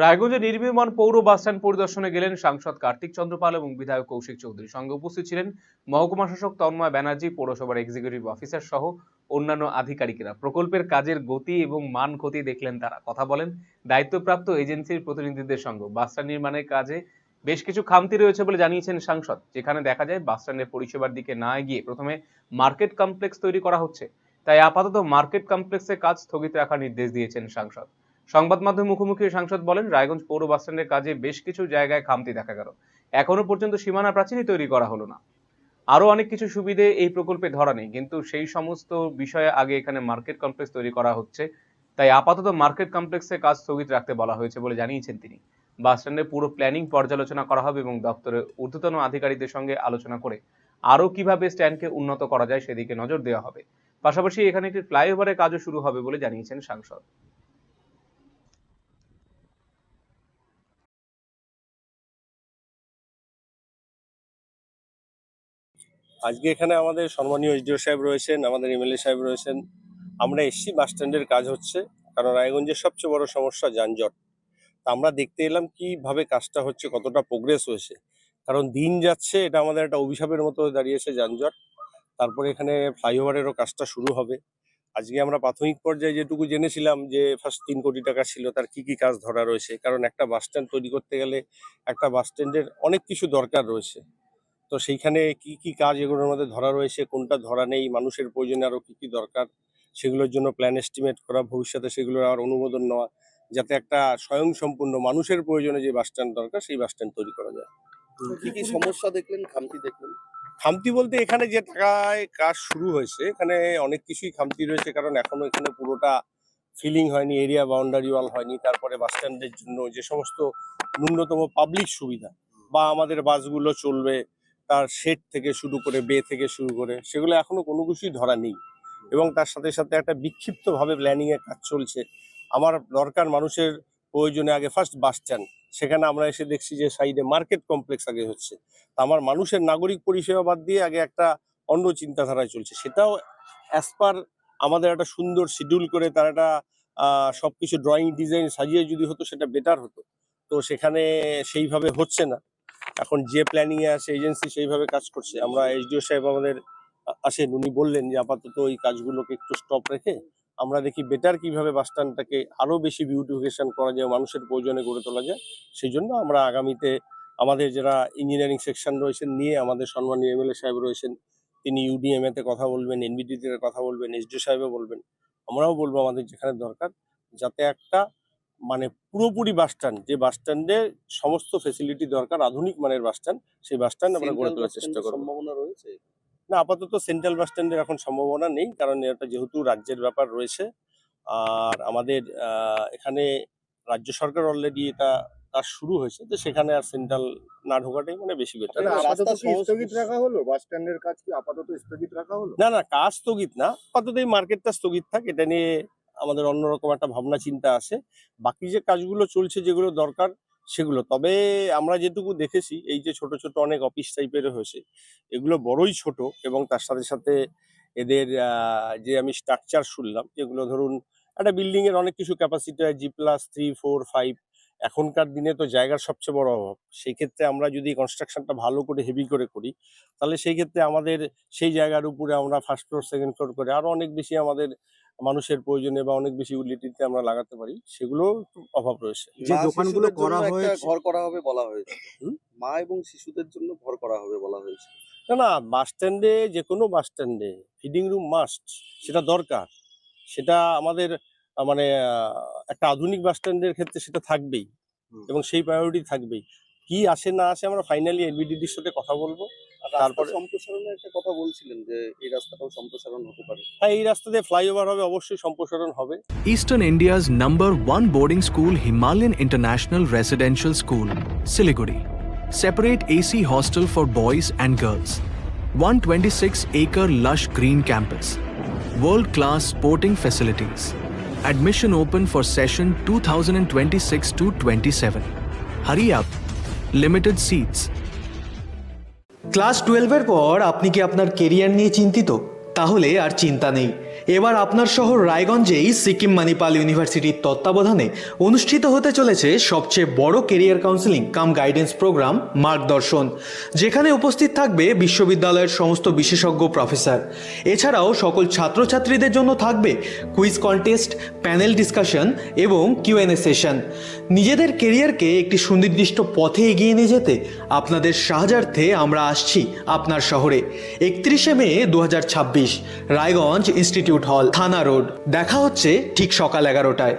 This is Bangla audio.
রায়গঞ্জে নির্মীয়মান পৌর বাসস্ট্যান্ড পরিদর্শনে গেলেন সাংসদ কার্তিক চন্দ্র পাল এবং বিধায়ক কৌশিক চৌধুরী। সঙ্গে উপস্থিত ছিলেন মহকুমা শাসক তন্ময় ব্যানার্জি, পৌরসভার এক্সিকিউটিভ অফিসার সহ অন্যান্য আধিকারিকেরা। প্রকল্পের কাজের গতি এবং মান খতিয়ে দেখলেন তারা। কথা বলেন দায়িত্বপ্রাপ্ত এজেন্সির প্রতিনিধিদের সঙ্গে। বাসস্ট্যান্ড নির্মাণের কাজে বেশ কিছু খামতি রয়েছে বলে জানিয়েছেন সাংসদ, যেখানে দেখা যায় বাসস্ট্যান্ডের পরিষেবার দিকে না এগিয়ে প্রথমে মার্কেট কমপ্লেক্স তৈরি করা হচ্ছে। তাই আপাতত মার্কেট কমপ্লেক্সের কাজ স্থগিত রাখার নির্দেশ দিয়েছেন সাংসদ। সংবাদ মাধ্যম মুখোমুখি সাংসদ বলেন, রায়গঞ্জ পৌর বাসস্ট্যান্ডের কাজে বেশ কিছু জায়গায় খামতি দেখা গেল। এখনো পর্যন্ত সীমানা প্রাচীরই তৈরি করা হলো না। আরো অনেক কিছু সুবিধে এই প্রকল্পে ধরা নেই, কিন্তু সেই সমস্ত বিষয়ে আগে এখানে মার্কেট কমপ্লেক্স তৈরি করা হচ্ছে। তাই আপাতত মার্কেট কমপ্লেক্সের কাজ স্থগিত রাখতে বলা হয়েছে বলে জানিয়েছেন তিনি। বাসস্ট্যান্ডের পুরো প্ল্যানিং পর্যালোচনা করা হবে এবং দপ্তরের ঊর্ধ্বতন আধিকারিকদের সঙ্গে আলোচনা করে আরো কিভাবে স্ট্যান্ডকে উন্নত করা যায় সেদিকে নজর দেওয়া হবে। পাশাপাশি এখানে একটি ফ্লাইওভারের কাজও শুরু হবে বলে জানিয়েছেন সাংসদ। আজকে এখানে আমাদের সম্মানীয় এসডিও সাহেব রয়েছেন, আমাদের এমএলএ সাহেব রয়েছেন। আমরা এসছি বাস স্ট্যান্ডের কাজ হচ্ছে, কারণ রায়গঞ্জের সবচেয়ে বড় সমস্যা যানজট। তা আমরা দেখতে এলাম কিভাবে কাজটা হচ্ছে, কতটা প্রোগ্রেস হয়েছে। কারণ দিন যাচ্ছে, এটা আমাদের একটা অভিশাপের মতো দাঁড়িয়েছে যানজট। তারপরে এখানে ফ্লাইওভারেরও কাজটা শুরু হবে। আজকে আমরা প্রাথমিক পর্যায়ে যেটুকু জেনেছিলাম যে ফার্স্ট 3 কোটি টাকা ছিল, তার কি কি কাজ ধরা রয়েছে। কারণ একটা বাস স্ট্যান্ড তৈরি করতে গেলে একটা বাস স্ট্যান্ডের অনেক কিছু দরকার রয়েছে। তো সেইখানে কি কি কাজ এগুলোর মধ্যে ধরা রয়েছে, কোনটা ধরা নেই, মানুষের প্রয়োজনে আরো কি কি দরকার, সেগুলোর জন্য প্ল্যান এস্টিমেট করা, ভবিষ্যতে সেগুলোর আর অনুমোদন নেওয়া, যাতে একটা স্বয়ংসম্পূর্ণ মানুষের প্রয়োজনে যে বাস স্ট্যান্ড দরকার সেই বাস স্ট্যান্ড তৈরি করা যায়। কি কি সমস্যা দেখলেন, খামতি দেখলেন? খামতি বলতে এখানে যে টাকায় কাজ শুরু হয়েছে, এখানে অনেক কিছুই খামতি রয়েছে। কারণ এখনো এখানে পুরোটা ফিলিং হয়নি, এরিয়া বাউন্ডারি ওয়াল হয়নি। তারপরে বাস স্ট্যান্ডের জন্য যে সমস্ত ন্যূনতম পাবলিক সুবিধা বা আমাদের বাসগুলো চলবে, তার শেড থেকে শুরু করে বে থেকে শুরু করে, সেগুলো এখনো কোনো কিছুই ধরা নেই। এবং তার সাথে সাথে একটা বিক্ষিপ্তভাবে প্ল্যানিংয়ের কাজ চলছে। আমার দরকার মানুষের প্রয়োজনে আগে ফার্স্ট বাস স্ট্যান্ড, সেখানে আমরা এসে দেখছি যে সাইডে মার্কেট কমপ্লেক্স আগে হচ্ছে। তা আমার মানুষের নাগরিক পরিষেবা বাদ দিয়ে আগে একটা অন্য চিন্তাধারায় চলছে। সেটাও অ্যাজ পার আমাদের একটা সুন্দর শিডিউল করে, তার একটা সবকিছু ড্রয়িং ডিজাইন সাজিয়ে যদি হতো সেটা বেটার হতো। তো সেখানে সেইভাবে হচ্ছে না। এখন যে প্ল্যানিং এ আছে এজেন্সি সেইভাবে কাজ করছে। আমরা এসডিও সাহেব আমাদের আসেন, উনি বললেন যে আপাতত এই কাজগুলোকে একটু স্টপ রেখে আমরা দেখি বেটার কিভাবে বাস স্ট্যান্ডটাকে আরো বেশি বিউটিফিকেশন করা যায়, মানুষের প্রয়োজনে গড়ে তোলা যায়। সেই জন্য আমরা আগামীতে আমাদের যারা ইঞ্জিনিয়ারিং সেকশন রয়েছেন নিয়ে, আমাদের সম্মানীয় এমএলএ সাহেব রয়েছেন, তিনি ইউডিএমএ তে কথা বলবেন, এনবিডিতে কথা বলবেন, এসডিও সাহেবও বলবেন, আমরাও বলবো আমাদের যেখানে দরকার, যাতে একটা মানে পুরোপুরি বাস স্ট্যান্ড, যে বাস স্ট্যান্ডে সমস্ত ফেসিলিটি দরকার, আধুনিক মানের বাস স্ট্যান্ড, সেই বাস স্ট্যান্ড আমরা গড়ে তোলার চেষ্টা করব। সম্ভাবনা রয়েছে না, আপাতত সেন্ট্রাল বাস স্ট্যান্ডের এখন সম্ভাবনা নেই, কারণ এটা যেহেতু রাজ্যের ব্যাপার রয়েছে। আর আমাদের এখানে রাজ্য সরকার অলরেডি এটা কাজ শুরু হয়েছে, তো সেখানে আর সেন্ট্রাল না ঢোকাটাই মানে বেশি বেটার। আপাতত কি স্থগিত রাখা হলো? বাস স্ট্যান্ডের কাজ কি আপাতত স্থগিত রাখা হলো? না না, কাজ স্থগিত না, আপাতত এই মার্কেটটা স্থগিত থাক, এটা নিয়ে আমাদের অন্যরকম একটা ভাবনা চিন্তা আছে। বাকি যে কাজগুলো চলছে, যেগুলো দরকার সেগুলো, তবে আমরা যেটুকু দেখেছি এই যে ছোট ছোট অনেক অফিস টাইপের হয়েছে, এগুলো বড়ই ছোট। এবং তার সাথে সাথে এদের যে আমি স্ট্রাকচার শুনলাম, যেগুলো ধরুন একটা বিল্ডিং এর অনেক কিছু ক্যাপাসিটি হয়, G+3, 4, 5। এখনকার দিনে তো জায়গার সবচেয়ে বড় অভাব। সেই ক্ষেত্রে আমরা যদি কনস্ট্রাকশনটা ভালো করে হেভি করে করি, তাহলে সেই ক্ষেত্রে আমাদের সেই জায়গার উপরে আমরা ফার্স্ট ফ্লোর সেকেন্ড ফ্লোর করে আরো অনেক বেশি আমাদের মানুষের প্রয়োজনে বা অনেক বেশি ইউটিলিটিতে আমরা লাগাতে পারি। সেগুলো অভাব রয়েছে। যে দোকানগুলো করা হয়েছে, ঘর করা হবে বলা হয়েছে, মা এবং শিশুদের জন্য ঘর করা হবে বলা হয়েছে। না না, বাস স্ট্যান্ডে, যে কোনো বাস স্ট্যান্ডে ফিডিং রুম মাস্ট, সেটা দরকার। সেটা আমাদের মানে একটা আধুনিক বাস স্ট্যান্ডের ক্ষেত্রে সেটা থাকবেই, এবং সেই প্রায়োরিটি থাকবেই। কি আসে না আসে আমরা ফাইনালি এলবিডিডির সাথে কথা বলবো। তারপরে সম্প্রসারণের একটা কথা বলছিলেন যে এই রাস্তাটাও সম্প্রসারণ হতে পারে। হ্যাঁ, এই রাস্তাতে ফ্লাইওভার হবে, অবশ্যই সম্প্রসারণ হবে। Eastern India's #1 boarding school, Himalayan International Residential School, Siliguri. Separate AC hostel for boys and girls. 126-acre lush green campus. World-class sporting facilities. Admission open for session 2026-27. Hurry up. Limited seats. Class 12-এর পর আপনি কি আপনার কেরিয়ার নিয়ে চিন্তিত? তাহলে আর চিন্তা নেই। এবার আপনার শহর রায়গঞ্জেই সিকিম মানিপাল ইউনিভার্সিটির তত্ত্বাবধানে অনুষ্ঠিত হতে চলেছে সবচেয়ে বড় কেরিয়ার কাউন্সেলিং কাম গাইডেন্স প্রোগ্রাম মার্গদর্শন, যেখানে উপস্থিত থাকবে বিশ্ববিদ্যালয়ের সমস্ত বিশেষজ্ঞ প্রফেসর। এছাড়াও সকল ছাত্রছাত্রীদের জন্য থাকবে কুইজ কন্টেস্ট, প্যানেল ডিসকাশন এবং কিউএনএ সেশন। নিজেদের কেরিয়ারকে একটি সুনির্দিষ্ট পথে এগিয়ে নিয়ে যেতে আপনাদের সাহায্যার্থে আমরা আসছি আপনার শহরে। 31শে মে 2026, রায়গঞ্জ ইনস্টিটিউট হল, থানা রোড। দেখা হচ্ছে ঠিক সকাল 11টায়।